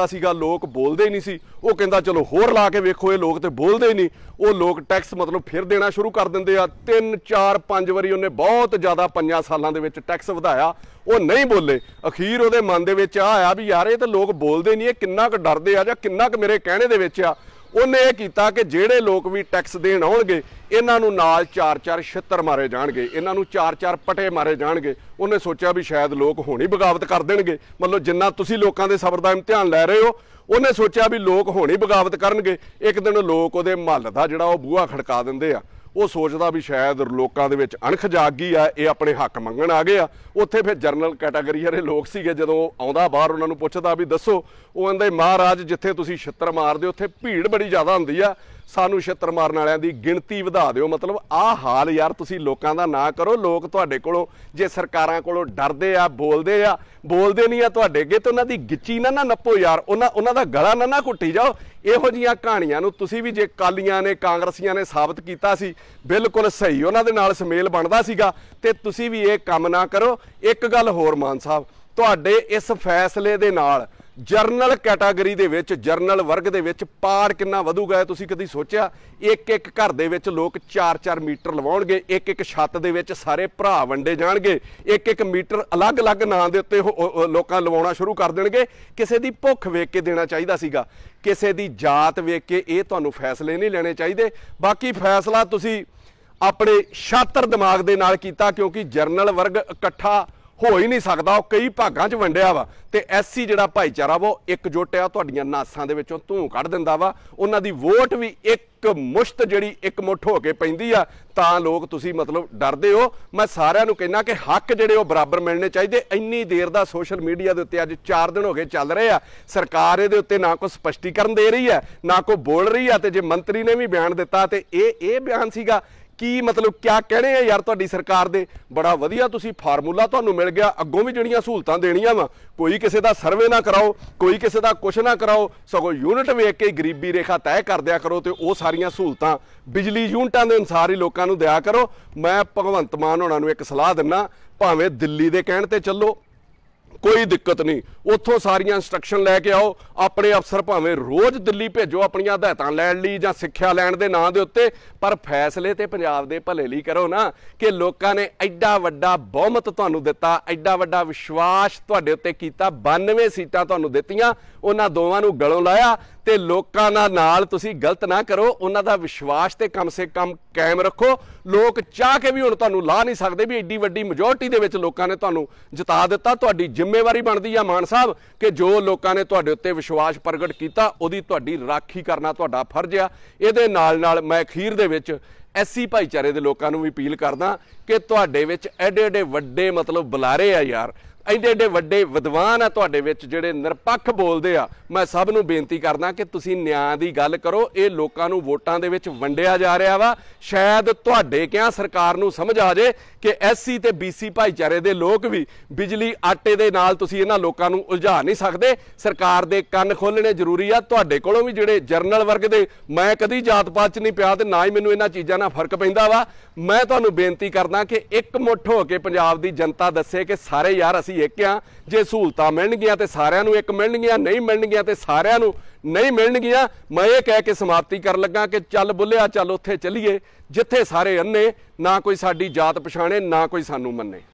ਸੀਗਾ ਲੋਕ ਬੋਲਦੇ ਨਹੀਂ ਸੀ। ਉਹ ਕਹਿੰਦਾ ਚਲੋ ਹੋਰ ਲਾ ਕੇ ਵੇਖੋ, ਇਹ ਲੋਕ ਤੇ ਬੋਲਦੇ ਹੀ ਨਹੀਂ। ਉਹ ਲੋਕ ਟੈਕਸ ਮਤਲਬ ਫਿਰ ਦੇਣਾ ਸ਼ੁਰੂ ਕਰ ਦਿੰਦੇ ਆ। 3 4 5 ਵਾਰੀ ਉਹਨੇ ਬਹੁਤ ਜ਼ਿਆਦਾ 5 ਸਾਲਾਂ ਦੇ ਵਿੱਚ ਟੈਕਸ ਵਧਾਇਆ, ਉਹ ਨਹੀਂ ਬੋਲੇ। ਅਖੀਰ ਉਹਦੇ ਮਨ ਦੇ ਵਿੱਚ ਆਇਆ ਵੀ ਯਾਰ ਇਹ ਤਾਂ ਲੋਕ ਬੋਲਦੇ ਨਹੀਂ, ਇਹ ਕਿੰਨਾ ਕੁ ਡਰਦੇ ਆ ਜਾਂ ਕਿੰਨਾ ਕੁ ਮੇਰੇ ਕਹਿਣੇ ਦੇ ਵਿੱਚ ਆ। ਉਹਨੇ ਇਹ ਕੀਤਾ ਕਿ ਜਿਹੜੇ ਲੋਕ ਵੀ ਟੈਕਸ ਦੇਣ ਆਉਣਗੇ ਇਹਨਾਂ ਨੂੰ ਨਾਲ 4-4 ਛਿੱਤਰ ਮਾਰੇ ਜਾਣਗੇ, ਇਹਨਾਂ ਨੂੰ 4-4 ਪਟੇ ਮਾਰੇ ਜਾਣਗੇ। ਉਹਨੇ ਸੋਚਿਆ ਵੀ ਸ਼ਾਇਦ ਲੋਕ ਹੋਣੀ ਬਗਾਵਤ ਕਰ ਦੇਣਗੇ, ਮਤਲਬ ਜਿੰਨਾ ਤੁਸੀਂ ਲੋਕਾਂ ਦੇ ਸਬਰ ਦਾ ਇਮਤਿਹਾਨ ਲੈ ਰਹੇ ਹੋ, ਉਹਨੇ ਸੋਚਿਆ ਵੀ ਲੋਕ ਹੋਣੀ ਬਗਾਵਤ ਕਰਨਗੇ। ਇੱਕ ਦਿਨ ਲੋਕ ਉਹਦੇ ਮਹੱਲ ਦਾ ਜਿਹੜਾ ਉਹ ਬੂਹਾ ਖੜਕਾ ਦਿੰਦੇ ਆ। ਉਹ ਸੋਚਦਾ ਵੀ ਸ਼ਾਇਦ ਲੋਕਾਂ ਦੇ ਵਿੱਚ ਅਣਖ ਜਾਗ ਗਈ ਆ, ਇਹ ਆਪਣੇ ਹੱਕ ਮੰਗਣ ਆ ਗਏ ਆ। ਉੱਥੇ ਫਿਰ ਜਰਨਲ ਕੈਟਾਗਰੀ ਵਾਲੇ ਲੋਕ ਸੀਗੇ, ਜਦੋਂ ਆਉਂਦਾ ਬਾਹਰ ਉਹਨਾਂ ਨੂੰ ਪੁੱਛਦਾ ਵੀ ਦੱਸੋ, ਉਹ ਕਹਿੰਦੇ ਮਹਾਰਾਜ ਜਿੱਥੇ ਤੁਸੀਂ ਛਿੱਤਰ ਮਾਰਦੇ ਉੱਥੇ ਭੀੜ ਬੜੀ ਜ਼ਿਆਦਾ ਹੁੰਦੀ ਆ, ਸਾਨੂੰ ਛਿੱਤਰ ਮਾਰਨ ਵਾਲਿਆਂ ਦੀ ਗਿਣਤੀ ਵਧਾ ਦਿਓ। ਮਤਲਬ ਆਹ ਹਾਲ ਯਾਰ ਤੁਸੀਂ ਲੋਕਾਂ ਦਾ ਨਾ ਕਰੋ। ਲੋਕ ਤੁਹਾਡੇ ਕੋਲੋਂ ਜੇ ਸਰਕਾਰਾਂ ਕੋਲੋਂ ਡਰਦੇ ਆ, ਬੋਲਦੇ ਨਹੀਂ ਆ ਤੁਹਾਡੇ ਅੱਗੇ, ਤੇ ਉਹਨਾਂ ਦੀ ਗਿੱਚੀ ਨਾ ਨੱਪੋ ਯਾਰ, ਉਹਨਾਂ ਦਾ ਗਲਾ ਨਾ ਘੁੱਟੀ ਜਾਓ। ਇਹੋ ਜਿਹੀਆਂ ਕਹਾਣੀਆਂ ਨੂੰ ਤੁਸੀਂ ਵੀ ਜੇ ਕਾਲੀਆਂ ਨੇ ਕਾਂਗਰਸੀਆਂ ਨੇ ਸਾਬਤ ਕੀਤਾ ਸੀ ਬਿਲਕੁਲ ਸਹੀ ਉਹਨਾਂ ਦੇ ਨਾਲ ਸੁਮੇਲ ਬਣਦਾ ਸੀਗਾ, ਤੇ ਤੁਸੀਂ ਵੀ ਇਹ ਕੰਮ ਨਾ ਕਰੋ। ਇੱਕ ਗੱਲ ਹੋਰ ਮਾਨ ਸਾਹਿਬ, ਤੁਹਾਡੇ ਇਸ ਫੈਸਲੇ ਦੇ ਨਾਲ ਜਰਨਲ ਕੈਟਾਗਰੀ ਦੇ ਵਿੱਚ, ਜਰਨਲ ਵਰਗ ਦੇ ਵਿੱਚ ਪਾੜ ਕਿੰਨਾ ਵਧੂਗਾ ਇਹ ਤੁਸੀਂ ਕਦੀ ਸੋਚਿਆ? ਇੱਕ ਘਰ ਦੇ ਵਿੱਚ ਲੋਕ 4-4 ਮੀਟਰ ਲਵਾਉਣਗੇ, ਇੱਕ ਛੱਤ ਦੇ ਵਿੱਚ ਸਾਰੇ ਭਰਾ ਵੰਡੇ ਜਾਣਗੇ, ਇੱਕ ਮੀਟਰ ਅਲੱਗ-ਅਲੱਗ ਨਾਂ ਦੇ ਉੱਤੇ ਲੋਕਾਂ ਲਵਾਉਣਾ ਸ਼ੁਰੂ ਕਰ ਦੇਣਗੇ। ਕਿਸੇ ਦੀ ਭੁੱਖ ਵੇਖ ਕੇ ਦੇਣਾ ਚਾਹੀਦਾ ਸੀਗਾ, ਕਿਸੇ ਦੀ ਜਾਤ ਵੇਖ ਕੇ ਇਹ ਤੁਹਾਨੂੰ ਫੈਸਲੇ ਨਹੀਂ ਲੈਣੇ ਚਾਹੀਦੇ। ਬਾਕੀ ਫੈਸਲਾ ਤੁਸੀਂ ਆਪਣੇ ਸ਼ਾਤਰ ਦਿਮਾਗ ਦੇ ਨਾਲ ਕੀਤਾ, ਕਿਉਂਕਿ ਜਰਨਲ ਵਰਗ ਇਕੱਠਾ ਹੋ ਹੀ ਨਹੀਂ ਸਕਦਾ, ਉਹ ਕਈ ਭਾਗਾਂ 'ਚ ਵੰਡਿਆ ਵਾ। ਤੇ ਐਸਸੀ ਜਿਹੜਾ ਭਾਈਚਾਰਾ ਵਾ ਉਹ ਇਕਜੁੱਟ ਆ, ਤੁਹਾਡੀਆਂ ਨਾਸਾਂ ਦੇ ਵਿੱਚੋਂ ਧੂੰ ਕੱਢ ਦਿੰਦਾ ਵਾ। ਉਹਨਾਂ ਦੀ ਵੋਟ ਵੀ ਇੱਕ ਮੁਸ਼ਤ ਜਿਹੜੀ ਇੱਕ ਮੁੱਠ ਹੋ ਕੇ ਪੈਂਦੀ ਆ, ਤਾਂ ਲੋਕ ਤੁਸੀਂ ਮਤਲਬ ਡਰਦੇ ਹੋ। ਮੈਂ ਸਾਰਿਆਂ ਨੂੰ ਕਹਿੰਦਾ ਕਿ ਹੱਕ ਜਿਹੜੇ ਉਹ ਬਰਾਬਰ ਮਿਲਣੇ ਚਾਹੀਦੇ। ਇੰਨੀ ਦੇਰ ਦਾ ਸੋਸ਼ਲ ਮੀਡੀਆ ਦੇ ਉੱਤੇ ਅੱਜ 4 ਦਿਨ ਹੋ ਗਏ ਚੱਲ ਰਹੇ ਆ, ਸਰਕਾਰ ਇਹਦੇ ਉੱਤੇ ਨਾ ਕੋਈ ਸਪਸ਼ਟੀਕਰਨ ਦੇ ਰਹੀ ਹੈ ਨਾ ਕੋਈ ਬੋਲ ਰਹੀ ਆ। ਤੇ ਜੇ ਮੰਤਰੀ ਨੇ ਵੀ ਬਿਆਨ ਦਿੱਤਾ ਤੇ ਇਹ ਬਿਆਨ ਸੀਗਾ ਕੀ ਮਤਲਬ ਕਿਆ ਕਹਿਣੇ ਆ ਯਾਰ ਤੁਹਾਡੀ ਸਰਕਾਰ ਦੇ? ਬੜਾ ਵਧੀਆ ਤੁਸੀਂ ਫਾਰਮੂਲਾ ਤੁਹਾਨੂੰ ਮਿਲ ਗਿਆ, ਅੱਗੋਂ ਵੀ ਜਿਹੜੀਆਂ ਸਹੂਲਤਾਂ ਦੇਣੀਆਂ ਵਾ, ਕੋਈ ਕਿਸੇ ਦਾ ਸਰਵੇ ਨਾ ਕਰਾਓ, ਕੋਈ ਕਿਸੇ ਦਾ ਕੁਛ ਨਾ ਕਰਾਓ, ਸਗੋਂ ਯੂਨਿਟ ਵੇਖ ਕੇ ਗਰੀਬੀ ਰੇਖਾ ਤੈਅ ਕਰ ਦਿਆ ਕਰੋ, ਤੇ ਉਹ ਸਾਰੀਆਂ ਸਹੂਲਤਾਂ ਬਿਜਲੀ ਯੂਨਿਟਾਂ ਦੇ ਅਨੁਸਾਰ ਹੀ ਲੋਕਾਂ ਨੂੰ ਦਿਆ ਕਰੋ। ਮੈਂ ਭਗਵੰਤ ਮਾਨ ਹੋਣਾ ਨੂੰ ਇੱਕ ਸਲਾਹ ਦਿੰਦਾ, ਭਾਵੇਂ ਦਿੱਲੀ ਦੇ ਕਹਿਣ ਤੇ ਚੱਲੋ, ਕੋਈ ਦਿੱਕਤ ਨਹੀਂ, ਉੱਥੋਂ ਸਾਰੀਆਂ ਇੰਸਟਰਕਸ਼ਨ ਲੈ ਕੇ ਆਓ। ਆਪਣੇ ਅਫਸਰ ਭਾਵੇਂ ਰੋਜ਼ ਦਿੱਲੀ ਭੇਜੋ ਆਪਣੀਆਂ ਹਦਾਇਤਾਂ ਲੈਣ ਲਈ ਜਾਂ ਸਿੱਖਿਆ ਲੈਣ ਦੇ ਨਾਂ ਦੇ ਉੱਤੇ, ਪਰ ਫੈਸਲੇ ਤੇ ਪੰਜਾਬ ਦੇ ਭਲੇ ਲਈ ਕਰੋ ਨਾ। ਕਿ ਲੋਕਾਂ ਨੇ ਐਡਾ ਵੱਡਾ ਬਹੁਮਤ ਤੁਹਾਨੂੰ ਦਿੱਤਾ, ਐਡਾ ਵੱਡਾ ਵਿਸ਼ਵਾਸ ਤੁਹਾਡੇ ਉੱਤੇ ਕੀਤਾ, 92 ਸੀਟਾਂ ਤੁਹਾਨੂੰ ਦਿੱਤੀਆਂ, ਉਹਨਾਂ ਦੋਵਾਂ ਨੂੰ ਗਲੋਂ ਲਾਇਆ, ਤੇ ਲੋਕਾਂ ਨਾਲ ਤੁਸੀਂ ਗਲਤ ਨਾ ਕਰੋ। ਉਹਨਾਂ ਦਾ ਵਿਸ਼ਵਾਸ ਤੇ ਕਮ ਸੇ ਕਮ ਕਾਇਮ ਰੱਖੋ। ਲੋਕ ਚਾਹ ਕੇ ਵੀ ਹੁਣ ਤੁਹਾਨੂੰ ਲਾ ਨਹੀਂ ਸਕਦੇ ਵੀ ਐਡੀ ਵੱਡੀ ਮੈਜੋਰਟੀ ਦੇ ਵਿੱਚ ਲੋਕਾਂ ਨੇ ਤੁਹਾਨੂੰ ਜਿਤਾ ਦਿੱਤਾ। ਤੁਹਾਡੀ ਜ਼ਿੰਮੇਵਾਰੀ ਬਣਦੀ ਆ ਮਾਨ ਸਾਹਿਬ ਕਿ ਜੋ ਲੋਕਾਂ ਨੇ ਤੁਹਾਡੇ ਉੱਤੇ ਵਿਸ਼ਵਾਸ ਪ੍ਰਗਟ ਕੀਤਾ ਉਹਦੀ ਤੁਹਾਡੀ ਰਾਖੀ ਕਰਨਾ ਤੁਹਾਡਾ ਫਰਜ਼ ਆ। ਇਹਦੇ ਨਾਲ ਮੈਂ ਅਖੀਰ ਦੇ ਵਿੱਚ ਐਸਸੀ ਭਾਈਚਾਰੇ ਦੇ ਲੋਕਾਂ ਨੂੰ ਵੀ ਅਪੀਲ ਕਰਦਾ ਕਿ ਤੁਹਾਡੇ ਵਿੱਚ ਐਡੇ ਵੱਡੇ ਮਤਲਬ ਬੁਲਾਰੇ ਆ ਯਾਰ, ਐਡੇ ਵੱਡੇ ਵਿਦਵਾਨ ਆ ਤੁਹਾਡੇ ਵਿੱਚ ਜਿਹੜੇ ਨਿਰਪੱਖ ਬੋਲਦੇ ਆ। ਮੈਂ ਸਭ ਨੂੰ ਬੇਨਤੀ ਕਰਦਾ ਕਿ ਤੁਸੀਂ ਨਿਆਂ ਦੀ ਗੱਲ ਕਰੋ। ਇਹ ਲੋਕਾਂ ਨੂੰ ਵੋਟਾਂ ਦੇ ਵਿੱਚ ਵੰਡਿਆ ਜਾ ਰਿਹਾ ਵਾ। ਸ਼ਾਇਦ ਤੁਹਾਡੇ ਕਿਹਾ ਸਰਕਾਰ ਨੂੰ ਸਮਝ ਆ ਜੇ ਕਿ ਐਸਸੀ ਤੇ ਬੀਸੀ ਭਾਈਚਾਰੇ ਦੇ ਲੋਕ ਵੀ ਬਿਜਲੀ ਆਟੇ ਦੇ ਨਾਲ ਤੁਸੀਂ ਇਹਨਾਂ ਲੋਕਾਂ ਨੂੰ ਉਲਝਾ ਨਹੀਂ ਸਕਦੇ। ਸਰਕਾਰ ਦੇ ਕੰਨ ਖੋਲਣੇ ਜ਼ਰੂਰੀ ਆ। ਤੁਹਾਡੇ ਕੋਲੋਂ ਵੀ ਜਿਹੜੇ ਜਰਨਲ ਵਰਗ ਦੇ, ਮੈਂ ਕਦੀ ਜਾਤ ਪਾਤ 'ਚ ਨਹੀਂ ਪਿਆ ਤੇ ਨਾ ਹੀ ਮੈਨੂੰ ਇਹਨਾਂ ਚੀਜ਼ਾਂ ਨਾਲ ਫਰਕ ਪੈਂਦਾ ਵਾ। ਮੈਂ ਤੁਹਾਨੂੰ ਬੇਨਤੀ ਕਰਦਾ ਕਿ ਇੱਕ ਮੁੱਠ ਹੋ ਕੇ ਪੰਜਾਬ ਦੀ ਜਨਤਾ ਦੱਸੇ ਕਿ ਸਾਰੇ ਯਾਰ ਅਸੀਂ ਇੱਕ ਆ। ਜੇ ਸਹੂਲਤਾਂ ਮਿਲਣਗੀਆਂ ਤੇ ਸਾਰਿਆਂ ਨੂੰ ਇੱਕ ਮਿਲਣਗੀਆਂ, ਨਹੀਂ ਮਿਲਣਗੀਆਂ ਤੇ ਸਾਰਿਆਂ ਨੂੰ ਨਹੀਂ ਮਿਲਣਗੀਆਂ। ਮੈਂ ਇਹ ਕਹਿ ਕੇ ਸਮਾਪਤੀ ਕਰਨ ਲੱਗਾ ਕਿ ਚੱਲ ਬੁੱਲਿਆ ਚੱਲ ਉੱਥੇ ਚੱਲੀਏ ਜਿੱਥੇ ਸਾਰੇ ਅੰਨੇ, ਨਾ ਕੋਈ ਸਾਡੀ ਜਾਤ ਪਛਾਣੇ ਨਾ ਕੋਈ ਸਾਨੂੰ ਮੰਨੇ।